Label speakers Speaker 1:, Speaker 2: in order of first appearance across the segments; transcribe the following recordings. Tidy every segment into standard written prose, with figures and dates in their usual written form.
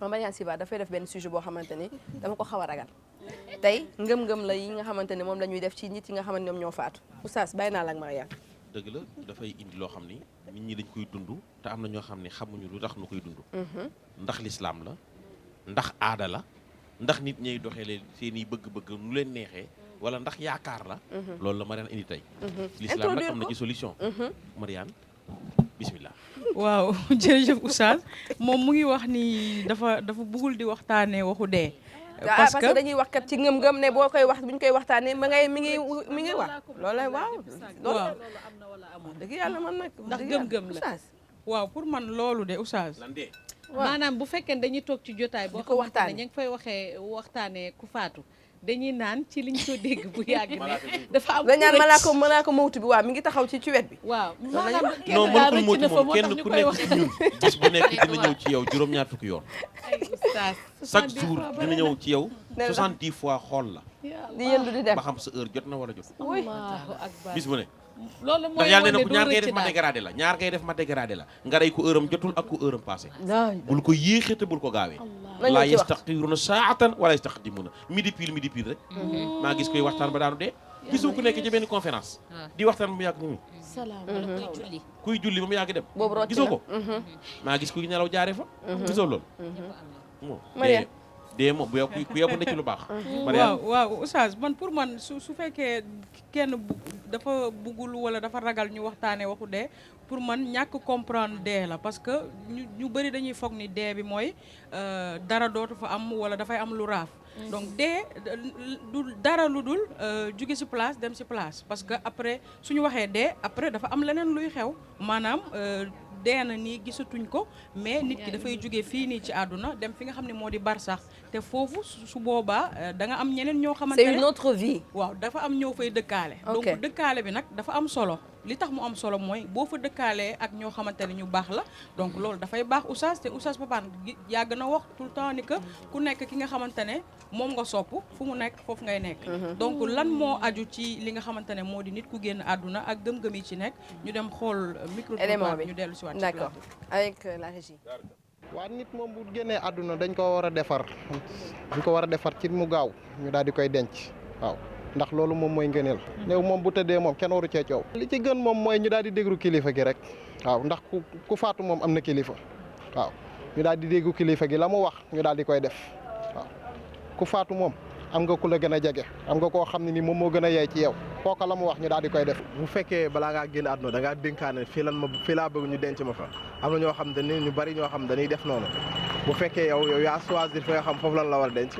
Speaker 1: Mame Mariane Siva dafay def benn sujet boo xamante ni dama ko xaw a ragal tey ngëm-ngëm la yi nga xamante ne moom la ñuy def ci nit yi nga xamante ne ñoom ñoo faatu oustaz bàyyi naa la ak Mariane.
Speaker 2: dëgg la dafay indi loo xam ni nit ñi dañ koy dund te am na ñoo xam ne xamuñu lu tax nu koy dund. ndax lislaam la ndax aada la ndax nit ñay doxalee seen i bëgg-bëgg nu leen neexee wala ndax yaakaar la. loolu la Mariane indi tey. lislaam nag am na ci solution. Mariane bismillah.
Speaker 3: waaw jërëjëf oustaz moom mu ngi wax ni dafa bëggul di waxtaanee waxu dee.
Speaker 1: parce que dañuy wax kat ci ngëm-ngëm ne boo koy wax bu ñu koy waxtaanee mi ngi wax loolu la waaw. loolu am na wala amul dëgg yàlla man nag.
Speaker 3: ndax ngëm-ngëm la waaw pour man loolu de oustaz. maanaam bu fekkee dañuy toog ci jotaay boo xamante ne ñu ngi fay waxtaanee ku faatu. dañuy naan ci liñ ko dégg bu yàgg ne dafa am
Speaker 1: dañ naan malaaka mawtu bi waaw mi ngi taxaw ci wet bi
Speaker 3: waaw
Speaker 2: non mënul mawtu moom kenn ku nekk ci ñun bis bu nekk dina ñëw ci yow juróom-ñaar fukki yoon chaque jour dina ñëw ci yow 70 fois xool la
Speaker 1: di yëndu di dem
Speaker 2: ba xam sa heure jot na wala jot
Speaker 3: Allahu akbar
Speaker 2: bis bu ne
Speaker 3: loolu mooy
Speaker 2: ndax yàlla ne ko ñaar ngay def ma dégradé la nga rey ko heure am jotul ak ko heure am passé bul ko yéexee te bul ko gaawee laa yastaxiruna saatan wala yastaqdimuna midi pile rek maa gis koy waxtaan ba daanu dee gisoo ku nekk ci benn conférence di waxtaan ba mu yàgg ni kuy julli ba mu yàgg dem gisoo ko maa gis kuy nelaw jaare fa gisoo loolu dee moom bu yokku ne ci lu baax
Speaker 3: waaw oustaz man pour man su fekkee kenn dafa buggul wala dafa ragal ñu waxtaanee waxu dee pour man ñàkk comprendre dee la parce que ñu bëri dañuy foog ni dee bi mooy dara dootu fa am wala dafay am lu raaf donc dee du dara lu dul jóge ci place dem ci place parce que après suñu waxee dee après dafa am leneen luy xew maanaam dee na nii gisatuñ ko mais nit ki dafay jóge fii nii ci àdduna dem fi nga xam ne moo di barsax te foofu su boobaa da nga am ñeneen ñoo xamante ne
Speaker 1: c'est une autre vie
Speaker 3: waaw dafa am ñoo fay dëkkaale donc dëkkaale bi nag dafa am solo li tax mu am solo mooy boo fa dëkkaalee ak ñoo xamante ne ñu baax la donc loolu dafay baax oustaz te oustaz Papane yàgg na wax tout le temps ni que ku nekk ki nga xamante ne moom nga sopp fu mu nekk foofu ngay nekk donc lan moo aju ci li nga xamante ne moo di nit ku génn àdduna ak gëm-gëm yi ci nekk ñu dem xool micro bi ñu dellu si waat
Speaker 1: d'accord avec la régie
Speaker 4: waa nit moom bu génnee àdduna dañ ko war a defar ci mu gaaw ñu daal di koy denc waaw ndax loolu moom mooy ngëneel néew moom bu tëddee moom kenn waru cee coow li ci gën moom mooy ñu daal di déglu kilifa gi rek waaw ndax ku faatu moom am na kilifa waaw ñu daal di déglu kilifa gi la mu wax ñu daal di koy def waaw ku faatu moom am nga ku la gën a jege am nga koo xam ne ni moom moo gën a yey ci yow kooka la mu wax ñu daal di koy def bu fekkee balaa ngaa génn àdduna da ngaa dénkaane fii laa bëgg ñu denc ma fa am na ñoo xam ne ñu bari ñoo xam dañuy def noonu bu fekkee yow yaa choisir fi nga xam foofu lan la war a denc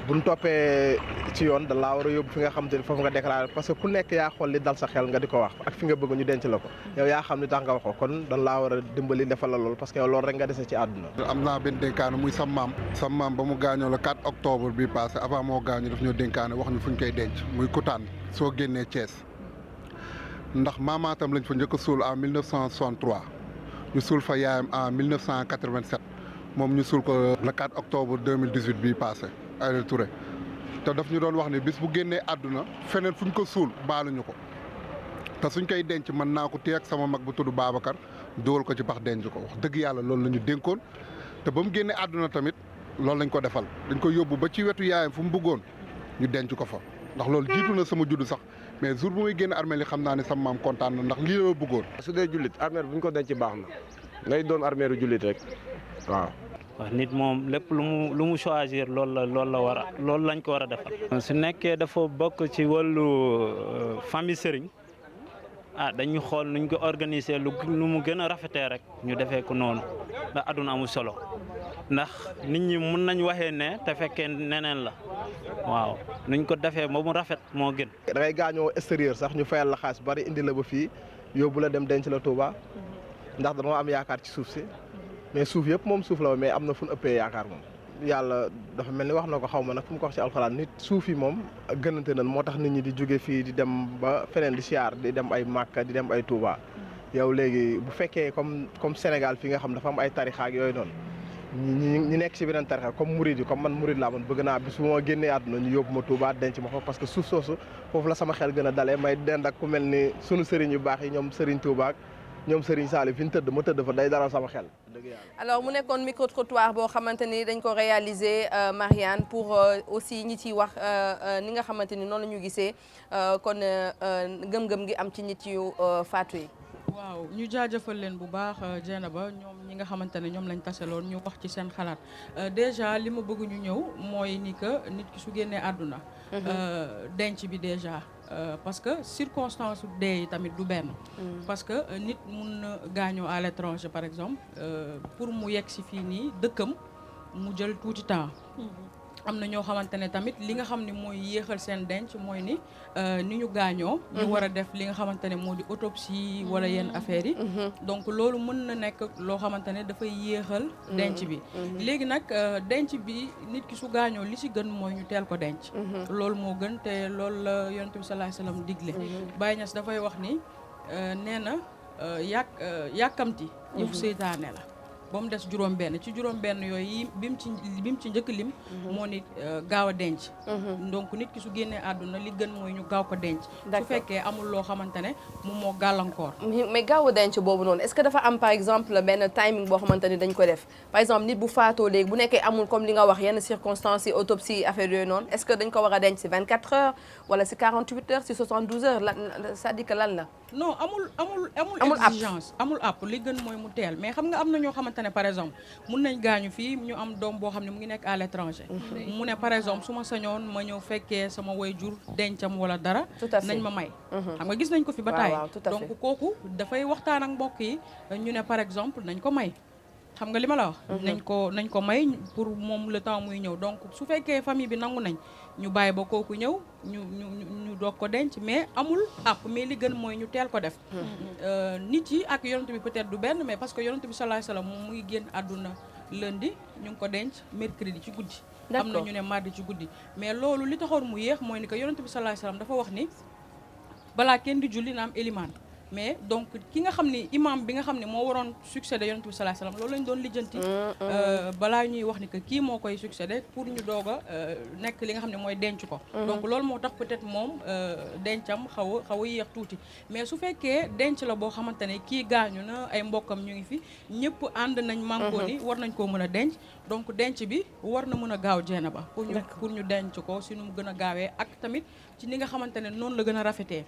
Speaker 4: buñ toppee ci yoon da laa war a yóbbu fi nga xam te ne foofu nga déclaré parce que ku nekk yaa xool li dal sa xel nga di ko wax ak fi nga bëgg ñu denc la ko yow yaa xam ni tax nga wax ko kon dañ laa war a dimbali defal la loolu parce que yow loolu rek nga dese ci àdduna.
Speaker 5: am naa benn dénkaane muy sam maam ba mu gaañoo le 4 octobre bi passé avant moo gaañu daf ñoo dénkaane wax ñu fu ñu koy denc muy Kutaan soo génnee Thiès ndax maamaatam lañ fa njëkk a suul en 1963 ñu suul fa yaayam en 1987 moom ñu suul ko le 4 octobre 2018 bii passé Aïda Touré te daf ñu doon wax ne bis bu génnee àdduna feneen fu ñu ko suul baaluñu ko te suñ koy denc mën naa ko téye ak sama mag bu tudd Babacar dugal ko ci bax denc ko wax dëgg yàlla loolu la ñu dénkoon te ba mu génnee àdduna tamit loolu lañ ko defal dañ ko yóbbu ba ci wetu yaayam fu mu bëggoon ñu denc ko fa ndax loolu jiitu na sama juddu sax mais jour bu muy génn armée li xam naa ne sama maam kontaan na ndax lii la bëggoon.
Speaker 6: su dee jullit armée bu ñu ko denc baax na ngay doon armée ru jullit rek waaw.
Speaker 7: waaw nit moom lépp lu mu choisir loolu lañ ko war a defal. su nekkee dafa bokk ci wàllu famille sëriñ dañu xool nuñ ko organiser lu mu gën a rafetee rek ñu defee ko noonu ndax àdduna amul solo ndax nit ñi mun nañ waxee ne te fekkee neneen la waaw nuñ ko defee ba mu rafet moo gën.
Speaker 4: da ngay gaañoo extérieur sax ñu fayal la xaalis bari indi la ba fii yóbbu la dem denc la Touba ndax dañoo am yaakaar ci suuf si. mais suuf yëpp moom suuf la mais am na fu ñu ëppee yaakaar moom yàlla dafa mel ni wax na ko xaw ma nag fu mu ko wax ci alxuraan nit suuf yi moom gënante nañ moo tax nit ñi di jóge fii di dem ba feneen di siyaar di dem ay Màkka di dem ay Touba yow léegi bu fekkee comme Sénégal fi nga xam dafa am ay tarixa ak yooyu noonu ñi nekk ci beneen tarixa comme murid yi comme man murid laa man bëgg naa bis bu ma génnee àdduna ñu yóbbu ma Touba denc ma fa parce que suuf soosu foofu la sama xel gën a dalee may dend ak ku mel ni sunu sëriñ yu baax yi ñoom sëriñ Touba ak
Speaker 8: ñoom Serigne Saliou fi ñu tëdd ma tëdd fa day dalal sama xel dëgg yàlla.
Speaker 1: alors mu nekkoon micro trottoir boo xamante ni dañ ko réaliser Marianne pour aussi ñi ciy wax ni nga xamante ni noonu la ñu gisee kon gëm-gëm gi am ci nit yu faatu yi.
Speaker 3: waaw ñu jaajëfal leen bu baax Dieynaba ñoom ñi nga xamante ne ñoom lañ taseloon ñu wax ci seen xalaat déjà li ma bëgg ñu ñëw mooy ni que nit ki su génnee àdduna denc bi déjà parce que circonstance dee yi tamit du benn parce que nit mun na gaañoo à l'étranger par exemple pour mu yegg si fii nii dëkkam mu jël tuuti temps am na ñoo xamante ne tamit li nga xam ne mooy yéexal seen denc mooy ni ni ñu gaañoo ñu war a def li nga xamante ne moo di autopsie wala yenn affaires yi donc loolu mën na nekk loo xamante ne dafay yéexal denc bi léegi nag denc bi nit ki su gaañoo li ci gën mooy ñu teel ko denc loolu moo gën te loolu la yonent bi sallallahu alayhi wasallam digle Baye Niass dafay wax ni nee na yàkkamti yëfu seytaane la ba mu des juróom-benn ci juróom-benn yooyu bi mu ci njëkk lim moo ni gaaw a denc donc nit ki su génnee àdduna li gën mooy ñu gaaw ko denc su fekkee amul loo xamante ne moom moo gàllankoor
Speaker 1: mais gaaw a denc boobu noonu est-ce que dafa am par exemple benn timing boo xamante ni dañ ko def par exemple nit bu faatoo léegi bu nekkee amul comme li nga wax yenn circonstances yi autopsie affaire yooyu noonu est-ce que dañ ko war a denc ci 24 heures wala ci 48 heures ci 72 heures lan c'est-à-dire que lan la
Speaker 3: non amul exigence amul àpp li gën mooy mu teel mais xam nga am na ñoo xamante ne par exemple mun nañ gaañu fii ñu am doom boo xam ne mu ngi nekk à l'étranger mu ne par exemple su ma sañoon ma ñëw fekkee sama waajur dencam wala dara nañ ma may xam nga gis nañ ko fi ba taay donc kooku dafay waxtaan ak mbokk yi ñu ne par exemple nañ ko may xam nga li ma la wax nañ ko may pour moom le temps muy ñëw donc su fekkee famille bi nangu nañ ñu bàyyi ba kooku ñëw ñu doog ko denc mais amul àpp mais li gën mooy ñu teel ko def nit yi ak yonent bi peut-être du benn mais parce que yonent bi sallallahu alayhi wasallam moom mu ngi génn àdduna lundi ñu ngi ko denc mercredi ci guddi am na ñu ne mardi ci guddi mais loolu li taxoon mu yéex mooy ni que yonent bi sallallahu alayhi wasallam dafa wax ni balaa kenn di julli na am élimaan mais donc ki nga xam ni imam bi nga xam ne moo waroon succéder yonent bi sallallahu alayhi wasallam loolu lañ doon lijjanti balaa ñuy wax ni que kii moo koy succéder pour ñu doog a nekk li nga xam ne mooy denc ko donc loolu moo tax peut-être moom dencam xaw a yéex tuuti mais su fekkee denc la boo xamante ne kii gaañu na ay mbokkam ñu ngi fi ñëpp ànd nañ mànkoo ni war nañ koo mën a denc donc denc bi war na mën a gaaw Dieynaba pour ñu denc ko si nu mu gën a gaawee ak tamit ci ni nga xamante ne noonu la gën a rafetee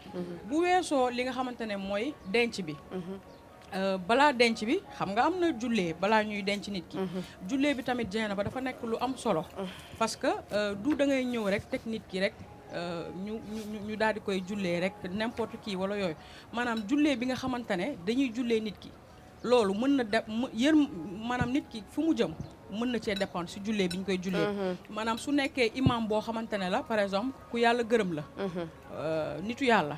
Speaker 3: bu weesoo li nga xamante ne mooy denc bi balaa denc bi xam nga am na jullee balaa ñuy denc nit ki jullee bi tamit Dieynaba dafa nekk lu am solo parce que du da ngay ñëw rek teg nit ki rek ñu daal di koy jullee rek n'importe qui wala yooyu maanaam jullee bi nga xamante ne dañuy jullee nit ki loolu mën na def maanaam nit ki fu mu jëm mën na cee dépendre si jullee bi ñu koy jullee maanaam su nekkee imam boo xamante ne la par exemple ku yàlla gërëm la nitu yàlla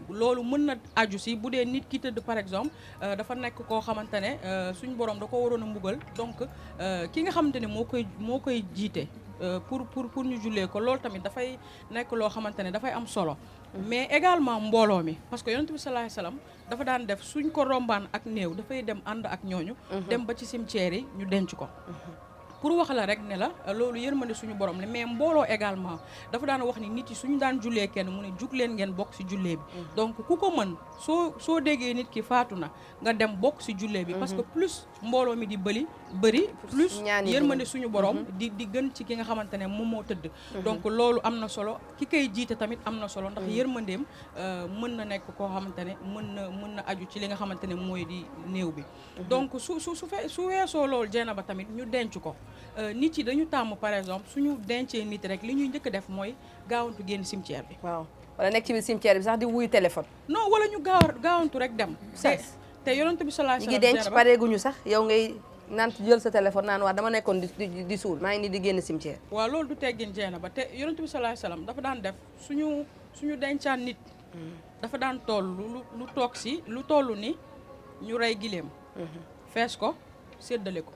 Speaker 3: loolu mën na aju si bu dee nit ki tëdd par exemple dafa nekk koo xamante ne suñ borom da ko waroon a mbugal donc ki nga xamante ne moo koy jiite pour ñu jullee ko loolu tamit dafay nekk loo xamante ne dafay am solo mais également mbooloo mi parce que yonent bi sallallahu alayhi wasallam dafa daan def suñ ko rombaan ak néew dafay dem ànd ak ñooñu dem ba ci cimetière yi ñu denc ko pour wax la rek ne la loolu yërmande suñu borom la mais mbooloo également dafa daan wax ni nit yi suñu daan jullee kenn mu ne jug leen ngeen bokk ci jullee bi donc ku ko mën soo déggee nit ki faatu na nga dem bokk ci jullee bi parce que plus mbooloo mi di bëri plus yërmande suñu borom di gën ci ki nga xamante ne moom moo tëdd donc loolu am na solo ki koy jiite tamit am na solo ndax yërmandeem mën na nekk koo xamante ne mën na aju ci li nga xamante ne mooy di néew bi donc su weesoo loolu Dieynaba tamit ñu denc ko nit yi dañu tàmm par exemple suñu dencee nit rek li ñuy njëkk def mooy gaawantu génn cimetière bi
Speaker 1: waaw wala nekk ci biir cimetière bi sax di wuyu téléphone
Speaker 3: non wala ñu gaawantu rek dem te yonent bi sallallahu alayhi wasallam
Speaker 1: ñi ngi denc pareeguñu sax yow ngay naan jël sa téléphone naan waa dama nekkoon di suul maa ngi nii di génn cimetière
Speaker 3: waaw loolu du teggin Dieynaba te yonent bi sallallahu alayhi wasallam dafa daan def suñu dencaan nit dafa daan toll lu toog si lu toll ni ñu rey gileem fees ko séddale ko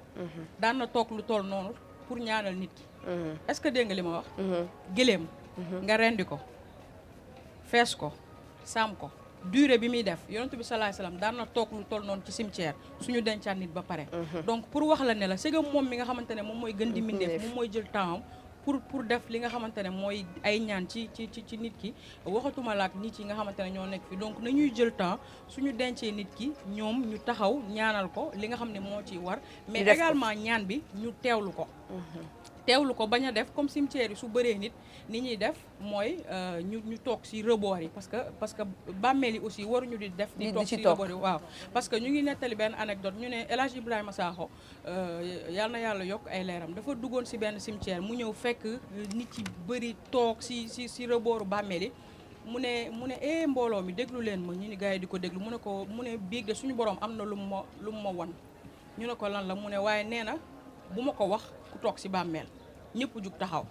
Speaker 3: daan na toog lu toll noonu pour ñaanal nit ki est-ce que dégg nga li ma wax gileem nga rendi ko fees ko saam ko durée bi muy def yonent bi sallallahu alayhi wasallam daan na toog lu toll noonu ci cimetière suñu dencaan nit ba pare donc pour wax la ne la c'est que moom mi nga xamante ne moom mooy gën di mbindeef moom mooy jël temps pour def li nga xamante ne mooy ay ñaan ci nit ki waxatuma laak nit yi nga xamante ne ñoo nekk fi donc nañuy jël temps suñu dencee nit ki ñoom ñu taxaw ñaanal ko li nga xam ne moo ciy war mais également ñaan bi ñu teewlu ko bañ a def comme cimetière yi su bëree nit ni ñuy def mooy ñu toog ci rebord yi parce que bàmmeel yi aussi waruñu di def di toog ci rebord yi waaw parce que ñu ngi nettali benn anecdote ñu ne El Hadj Ibrahima Sakho yal na yàlla yokk ay leeram dafa duggoon ci benn cimetière mu ñëw fekk nit yi bëri toog ci rebordu bàmmeel yi mu ne mbooloo mi déglu leen ma ñu ni gars yi di ko déglu mu ne biig de suñu borom am na lu mu ma won ñu ne ko lan la mu ne waaye nee na bu ma ko wax ku toog ci bàmmeel ñëpp jug taxaw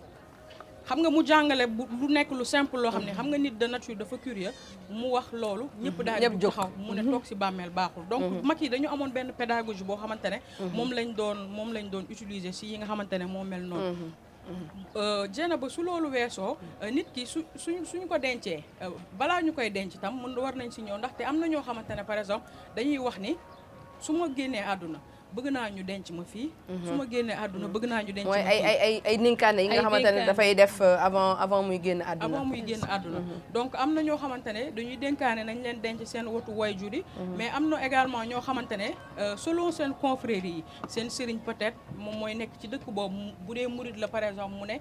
Speaker 3: xam nga mu jàngale lu nekk lu simple loo xam ne xam nga nit de nature dafa curieux mu wax loolu ñëpp daal di jug taxaw mu ne toog ci bàmmeel baaxul donc mag yi dañu amoon benn pédagogie boo xamante ne moom lañ doon utiliser ci yi nga xamante ne moo mel noonu jéena ba su loolu weesoo nit ki suñu ko dencee balaa ñu koy denc tam war nañ ci ñëw ndaxte am na ñoo xamante ne par exemple dañuy wax ni su ma génnee àdduna bëgg naa ñu denc ma fii su ma génnee àdduna bëgg naa ñu denc ma fii
Speaker 1: ay ninkaane yi nga xamante ne dafay def avant muy génn àdduna donc am na ñoo xamante ne dañuy dénkaane nañ leen denc seen watu waajur yi mais am na également ñoo xamante ne selon seen confrérie yi seen sëriñ peut-être moom mooy nekk ci dëkk boobu bu dee murid la par exemple mu ne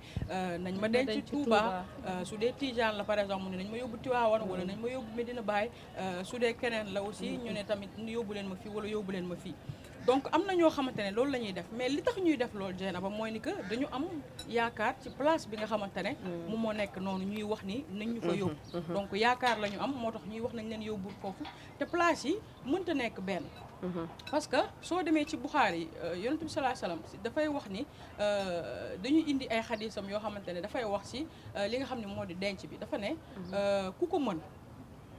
Speaker 1: nañ ma denc Touba su dee Tijaan la par exemple mu ne nañ ma yóbbu Tiwaawan wala nañ ma yóbbu Medina Baye su dee keneen la aussi ñu ne tamit yóbbu leen ma fii wala yóbbu leen ma fii donc am na ñoo xamante ne loolu la ñuy def mais li tax ñuy def loolu jeena ba mooy ni que dañu am yaakaar ci place bi nga xamante ne moom moo nekk noonu ñuy wax ni nañ ñu fa yóbbu donc yaakaar la ñu am moo tax ñuy wax nañ leen yóbbu foofu te place yi mënta nekk benn parce que soo demee ci Buxaari yonent bi sallallahu alayhi wasallam dafay wax ni dañuy indi ay xadisam yoo xamante ne dafay wax ci li nga xam ne moo di denc bi dafa ne ku ko mën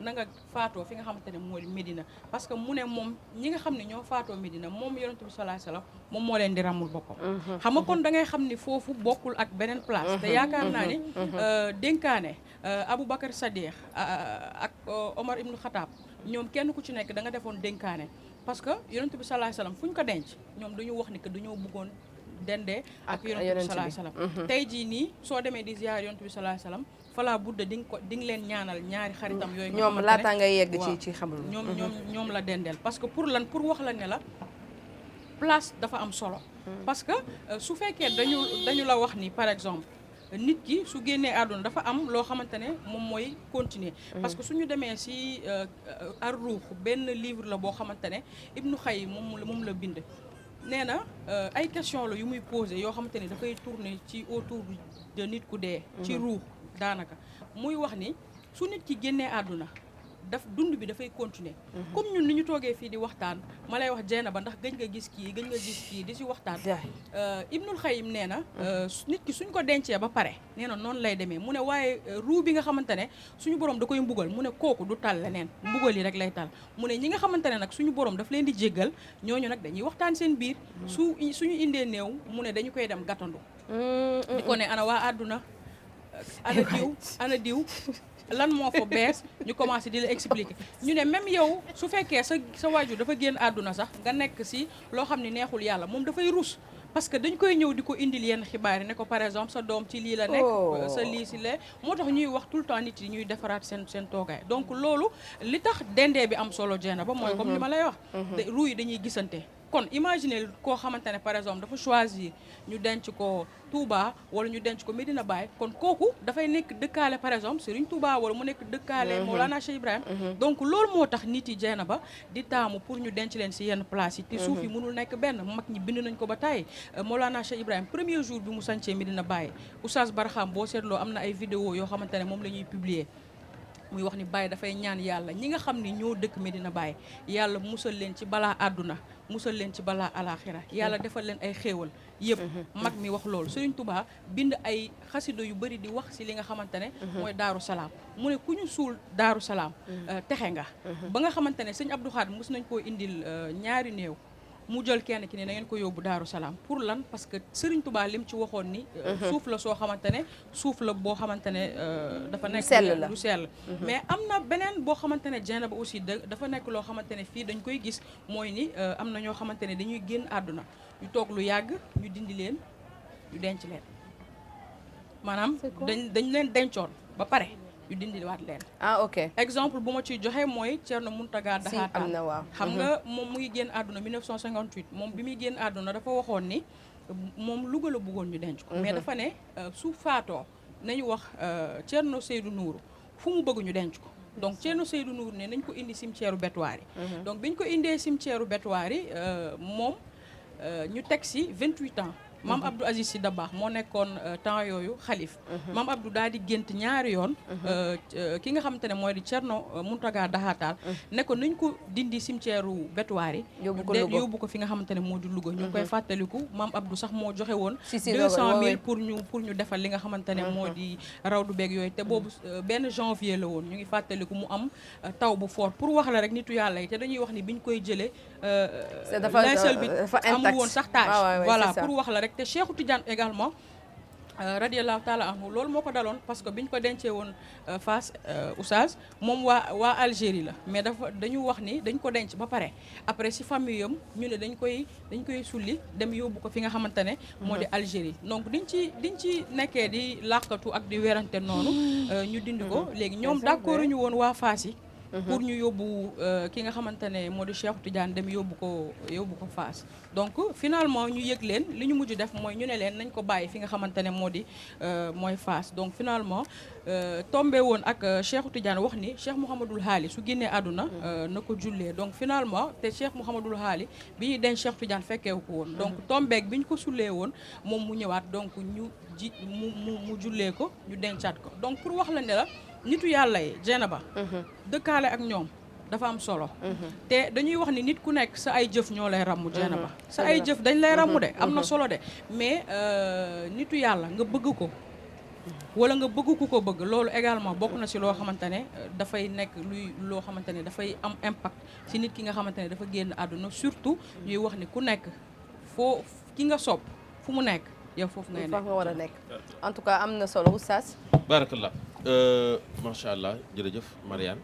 Speaker 1: na nga faatoo fi nga xamante ne moo di Médina parce que mu ne moom ñi nga xam ne ñoo faatoo Médina moom yonent bi sallallahu alayhi wasallam moom moo leen di ramul boppam xam nga kon da ngay xam ni foofu bokkul ak beneen place te yaakaar naa ni dénkaane Aboubacar Sadiq ak Omar ibn Khattab ñoom kenn ku ci nekk da nga defoon dénkaane parce que yonent bi sallallahu alayhi wasallam fu ñu ko denc ñoom dañu wax ni que dañoo bëggoon dendee ak yonent bi sallallahu alayhi wasallam tey jii nii soo demee di ziyaar yonent bi sallallahu alayhi wasallam fala budda di nga leen ñaanal ñaari xaritam yooyu ñoom laata nga yegg ci xamul
Speaker 3: ñoom la dendeel parce que pour wax la ne la place dafa am solo parce que su fekkee dañu la wax ni par exemple nit ki su génnee àdduna dafa am loo xamante ne moom mooy continuer parce que suñu demee ci Ar-Ruh benn livre la boo xamante ne Ibnu Xayyim moom la bind nee na ay question la yu muy posé yoo xamante ne dafay tourner ci autour de nit ku dee ci ruux daanaka muy wax ni su nit ki génnee àdduna dund bi dafay continuer comme ñun ni ñu toogee fii di waxtaan ma lay wax jeena ba ndax gëj nga gis kii di ci waxtaan Ibnul Xayyim nee na nit ki suñ ko dencee ba pare nee na noonu lay demee mu ne waaye ruu bi nga xamante ne suñu borom da koy mbugal mu ne kooku du tal leneen mbugal yi rek lay tal mu ne ñi nga xamante ne nag suñu borom daf leen di jéggal ñooñu nag dañuy waxtaan seen biir suñu indee néew mu ne dañu koy dem gàttandu di ko ne ana waa àdduna ana diw lan moo fa bees ñu commencé di la expliquer ñu ne même yow su fekkee sa waajur dafa génn àdduna sax nga nekk ci loo xam ne neexul yàlla moom dafay rus parce que dañ koy ñëw di ko indil yenn xibaar yi ne ko par exemple sa doom ci lii la nekk sa lii ci lee moo tax ñuy wax tout le temps nit yi ñuy defaraat seen toogaay donc loolu li tax dendee bi am solo jeena ba mooy comme li ma lay wax ruu yi dañuy gisante kon imaginer koo xamante ne par exemple dafa choisir ñu denc ko Touba wala ñu denc ko Medina Baye kon kooku dafay nekk dëkkaale par exemple Serigne Touba wala mu nekk dëkkaale Mawlana Cheikh Ibrahim donc loolu moo tax nit yi jeena ba di taamu pour ñu denc leen ci yenn place yi te suuf yi mënul nekk benn mag ñi bind nañ ko ba tàyyi Mawlana Cheikh Ibrahim premier jour bi mu sancee Medina Baye Oustaz Barham boo seetloo am na ay vidéo yoo xamante ne moom la ñuy publier muy wax ni Baye dafay ñaan yàlla ñi nga xam ni ñoo dëkk Medina Baye yàlla musal leen ci balaa àdduna musal leen ci balaa alaxira yàlla defal leen ay xéewal yëpp mag mi wax loolu Serigne Touba bind ay xasida yu bëri di wax ci li nga xamante ne mooy Daaru Salaam mu ne ku ñu suul Daaru Salaam texe nga ba nga xamante ne sëñ Abdou Khadre mos nañ koo indil ñaari néew mu jël kenn ki ne na ngeen ko yóbbu Daaru Salaam pour lan parce que Serigne Touba lim ci waxoon ni suuf la soo xamante ne suuf la boo xamante ne dafa nekk lu sell mais am na beneen boo xamante ne jeena ba aussi dafa nekk loo xamante ne fii dañ koy gis mooy ni am na ñoo xamante ne dañuy génn àdduna ñu toog lu yàgg ñu dindi leen ñu denc leen maanaam dañ leen dencoon ba pare ñu dindiwaat leen.
Speaker 1: ah ok
Speaker 3: exemple bu ma ciy joxe mooy Thierno Mountaga Daha Tall.
Speaker 1: am na waaw.
Speaker 3: xam nga moom mu ngi génn àdduna 1958 moom bi muy génn àdduna dafa waxoon ni moom Louga la bëggoon ñu denc ko. mais dafa ne su faatoo nañu wax Thierno Seydou Nourou fu mu bëgg ñu denc ko. donc Thierno Seydou Nourou ne nañ ko indi cimetière Betuwaar yi. donc biñ ko indee cimetière Betuwaar yi moom ñu teg si 28 ans. Maam Abdou Aziz Sy Dabakh moo nekkoon temps yooyu xalif. Maam Abdou daal di gént ñaari yoon. ki nga xamante ne mooy di Thierno Mountaga Daha Tall ne ko nañ ko dindi cimetière Betuwaar yi. yóbbu ko fi nga xamante ne moo di Louga. ñu ngi koy fàttaliku Maam Abdou sax moo joxe woon. 200 000 pour ñu defal li nga xamante ne moo di rawdu beeg yooyu. te boobu benn janvier la woon ñu ngi fàttaliku mu am taw bu fort pour wax la rek nitu yàlla yi te dañuy wax ni biñ koy jëlee. linceul bi amul woon sax tache. voilà pour wax la rek. te Cheikhou Tidiane également radiallahu taala anhu loolu moo ko daloon parce que biñ ko dencee woon Fass Oustaz moom waa Algérie la mais dañu wax ni dañ ko denc ba pare après si famille am ñu ne dañ koy sulli dem yóbbu ko fi nga xamante ne moo di Algérie donc diñ ci nekkee di làqatu ak di werante noonu ñu dindi ko léegi ñoom d'accord ñu woon waa Fass yi pour ñu yóbbu ki nga xamante ne moo di Cheikhou Tidiane dem yóbbu ko Fass donc finalement ñu yëg leen li ñu mujj def mooy ñu ne leen nañ ko bàyyi fi nga xamante ne moo di mooy Fass donc finalement tombé woon ak Cheikhou Tidiane wax ni Cheikh Mouhamadoul Haali su génnee àdduna na ko jullee donc finalement te Cheikh Mouhamadoul Haali bi ñuy denc Cheikh Tidiane fekkeewu ko woon donc tombeek bi ñu ko sullee woon moom mu ñëwaat donc mu jullee ko ñu dencaat ko donc pour wax la ne la nitu yàlla yi Dieynaba dëkkaale ak ñoom dafa am solo te dañuy wax ni nit ku nekk sa ay jëf ñoo lay ràmm Dieynaba sa ay jëf dañ lay ràmm de am na solo de mais nitu yàlla nga bëgg ko wala nga bëgg ku ko bëgg loolu également bokk na ci loo xamante ne dafay nekk loo xamante ne dafay am impact ci nit ki nga xamante ne dafa génn àdduna surtout ñuy wax ni ku nekk foo ki nga sopp fu mu nekk yow foofu ngay nekk
Speaker 1: nga war a nekk en tout cas am na solo Oustaz
Speaker 2: barakallah macha allah jërëjëf Mariane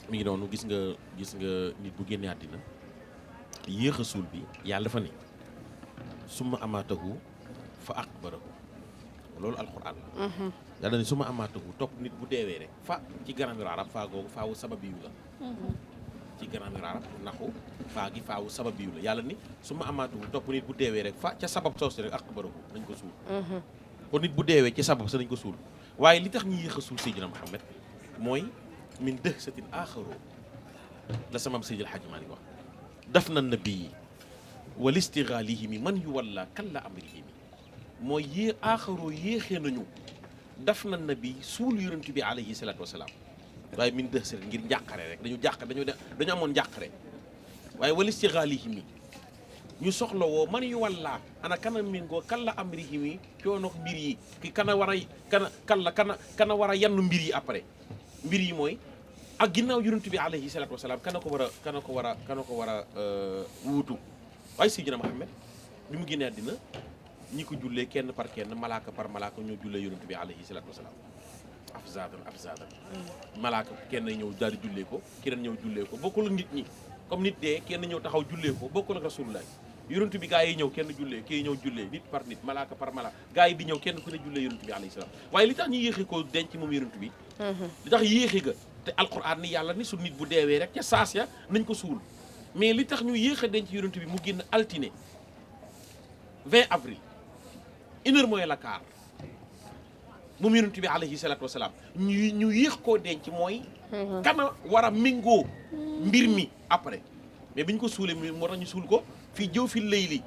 Speaker 2: mi ngi noonu gis nga nit bu génnee àddina yéex a suul bi yàlla dafa ne summa amaatahu fa aqbarahu loolu alquran la yàlla ne summa amaatahu topp nit bu deewee rek fa ci grammaire arab faa googu faawu sababiyu la ci grammaire arab naxu faa gi faawu sababiyu la yàlla ni summa amaatahu topp nit bu deewee rek fa ca sabab soosi rek aqbarahu nañ ko suul kon nit bu deewee ci sabab sa nañ ko suul waaye li tax ñu yéex a suul Seydina Muhammad mooy min dëhsatin aaxaroo la samam Seydil Hadji Malick wax daf na nabii wal istighaalihimi man yu walla kalla amrihimi mooy aaxaroo yéexee nañu daf na nabi suul yonent bi alayhi salaatu wasalaam waaye min dëhsatin ngir njàqare rek dañu amoon njàqare waaye wal istighaalihimi ñu soxla woo man yu walla ana kana méngoo kalla amrihimi coonox mbir yi ki kana war a yann mbir yi après mbir yi mooy ak ginnaaw yonent bi alayhi salaatu wasalaam kana ko war a wuutu waaye Seydina Muhammad bi mu génnee àddina ñi ko jullee kenn par kenn malaaka par malaaka ñoo jullee yonent bi alayhi salaatu wasalaam afzaadan malaaka kenn ñëw daal di jullee ko keneen ñëw jullee ko bokkul ak nit ñi comme nit dee kenn ñëw taxaw jullee ko bokkul ak rasulullah yonent bi gaa yi ñëw kenn jullee kii ñëw jullee nit par nit malaaka par malaaka gaa yi di ñëw kenn ku ne jullee yonent bi alayhi salaam waaye li tax ñu yéexi ko denc moom yonent bi li tax yéexi ga te alquran ni yàlla ni su nit bu deewee rek ca saas ya nañ ko suul mais li tax ñu yéex a denc yonent bi mu génn altine 20 avril 1h moins le quart moom yonent bi alayhi salaatu wasalaam ñu yéex koo denc mooy kana war a méngoo mbir mi après mais bi ñu ko suulee moo tax ñu suul ko fii jëw fi layli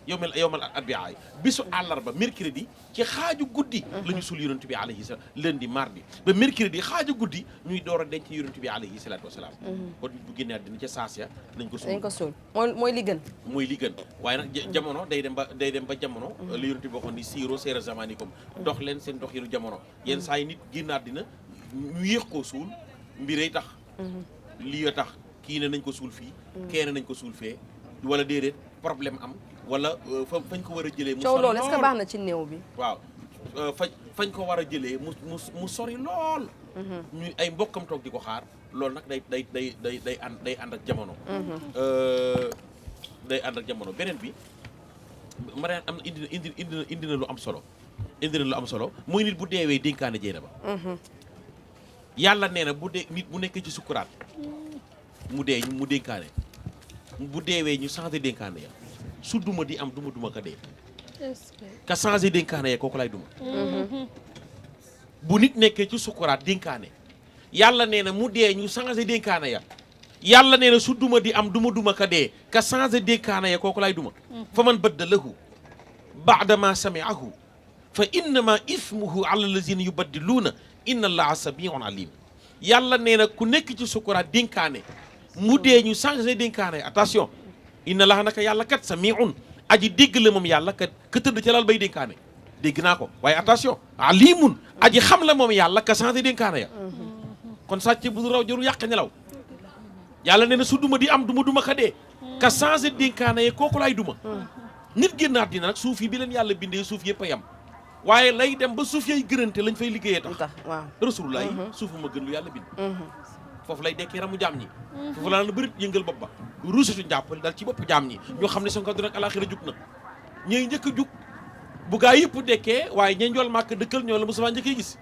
Speaker 2: yowmal arbiaa bisu àllarba mercredi ci xaaju guddi la ñu suul yonent bi alayhi salaam lundi mardi ba mercredi xaaju guddi ñuy door a denc yonent bi alayhi salaatu wasalaam kon bu génnee àddina ca saas ya nañ ko suul
Speaker 1: mooy li gën
Speaker 2: mooy li gën waaye nag jamono day dem ba jamono li yonent bi waxoon ni siiro seera zamanikum dox leen seen dox yi jamono yenn saa yi nit génn àddina ñu yéex koo suul mbirey tax lii a tax kii ne nañ ko suul fii kee ne nañ ko suul fee wala déedéet problème am wala fañ ko war a jëlee mu
Speaker 1: coow loolu est-ce que baax na ci néew bi
Speaker 2: waaw fañ ko war a jëlee mu sori lool ñu ay mbokkam toog di ko xaar loolu nag day ànd ak jamono day ànd ak jamono beneen bi Mariane am na indi na lu am solo indi na lu am solo mooy nit bu deewee dénkaane jéena ba yàlla nee na bu dee nit bu nekkee ci sukkuraat mu dee mu dénkaane bu deewee ñu changé dénkaane ya su duma di am duma ka dee ka changé dénkaane ya kooku lay duma bu nit nekkee ci sukkuraat dénkaane yàlla nee na mu dee ñu changé dénkaane ya yàlla nee na su duma di am duma ka dee ka changé dénkaane ya kooku lay duma fa man baddalahu baada ma samiahu fa innama ismuhu ala allazina yubaddiluuna inna allaha samiun alim yàlla nee na ku nekk ci sukkuraat dénkaane mu dee ñu changé dénkaane ya attention inna allaha naka yàlla kat samiun aji dégg la moom yàlla kat ka tëdd ca lal bay dénkaane dégg naa ko waaye attention alimun aji xam la moom yàlla ka changé dénkaane ya kon sàcc bu raw jarul yàq nelaw yàlla nee na su duma di am duma ka dee ka changé dénkaane ya kooku laay duma nit génnaat dina nag suuf yi bi leen yàlla bindee suuf yëpp a yam waaye lay dem ba suuf yay gërante lañ fay liggéeyee tax
Speaker 1: waaw
Speaker 2: rasulullah yi suufu ma gën lu yàlla bind foofu lay dekkee ramu jaam ñi foofu laa na bërit yëngal bopp ba ruusatu njàppal dal ci bopp jaam ñi ñoo xam ne seen ko du rek alaxira jug na ñooy njëkk a jug bu gaa yëpp dekkee waaye ña njool màkk dëkkal ñoo la Mustafa njëkkee gis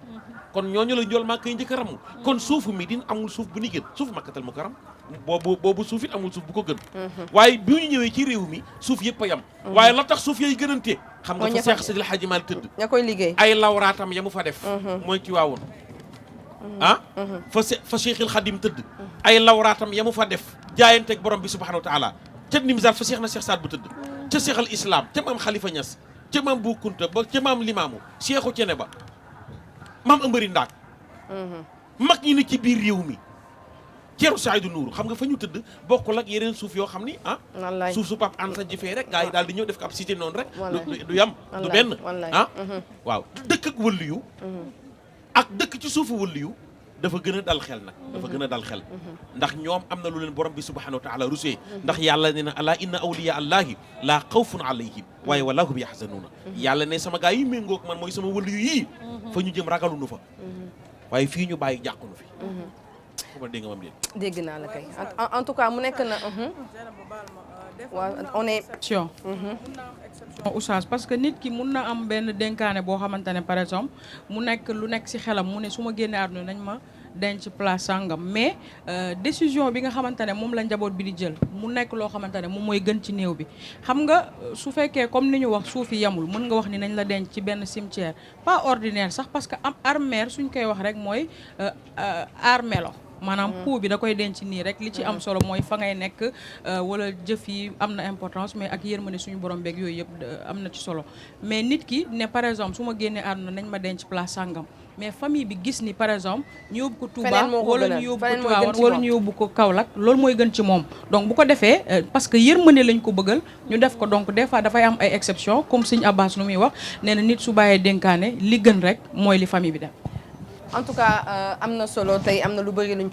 Speaker 2: kon ñooñu la njool màkk yi njëkk a ramu kon suufu mi din amul suuf bu ni gën suufu màkkatal mu karam boobu suuf it amul suuf bu ko gën waaye bi ñu ñëwee ci réew mi suuf yëpp a yam waaye la tax suuf yay gënante xam nga fa Seex Sidil Haaji Maalik tëdd
Speaker 1: ña koy liggéey
Speaker 2: ay lawraatam ya mu fa def mooy ci waawoon fa Cheikhul Khadim tëdd ay lawraatam ya mu fa def jaayanteeg borom bi subhanahu wa taala ca Nimzaat fa Cheikh na Cheikh Saad bu tëdd ca Cheikh al Islam ca maam Khalifa Niass ca maam Bu Kunta ba ca maam Limaamu Cheikhu Cene ba maam Ambari Ndaak mag ñi ne ci biir réew mi Ceeru Saydu Nuuru xam nga fa ñu tëdd bokkul ak yeneen suuf yoo xam ni suuf su Pape Anta jëfee rek gaa yi daal di ñëw def ko ab cité noonu rek du yam du benn waaw dëkk ak wëlliyu ak dëkk ci suufu wëlliyu dafa gën a dal xel nag dafa gën a dal xel ndax ñoom am na lu leen borom bi subhanahu wa taala rusee ndax yàlla ne na alaa inna awliya allahi laa xawfun alayhim waaye walaa hum yaxzanuuna yàlla ne sama gaa yi méngoog man mooy sama wëlliyu yii fa ñu jëm ragalunu fa waaye fii ñu bàyyi jàqunu fi dégg nga mam
Speaker 1: dégg naa la kay en tout cas mu nekk na waaw on est
Speaker 3: exception oustaz parce que nit ki mun na am benn dénkaane boo xamante ne par exemple mu nekk lu nekk ci xelam mu ne su ma génnee àdduna nañ ma denc place sàngam mais décision bi nga xamante ne moom la njaboot bi di jël mu nekk loo xamante ne moom mooy gën ci néew bi xam nga su fekkee comme ni ñu wax suuf yi yamul mën nga wax ni nañ la denc ci benn cimetière pas ordinaire sax parce que am armère suñ koy wax rek mooy armelo maanaam pou bi da koy denc nii rek li ci am solo mooy fa ngay nekk wala jëf yi am na importance mais ak yërmande suñu borom beeg yooyu yëpp am na ci solo mais nit ki ne par exemple su ma génnee àdduna nañ ma denc place sàngam mais famille bi gis ni par exemple ñu yóbbu ko Touba wala ñu yóbbu ko Tivaouane wala ñu yóbbu ko Kaolack loolu mooy gën ci moom donc bu ko defee parce que yërmande lañ ko bëggal ñu def ko donc des fois dafay am ay exception comme Sëñ Abbas nu muy wax nee na nit su bàyyee dénkaane li gën rek mooy li famille bi def
Speaker 1: en tout cas am na solo tey am na lu bëri luñ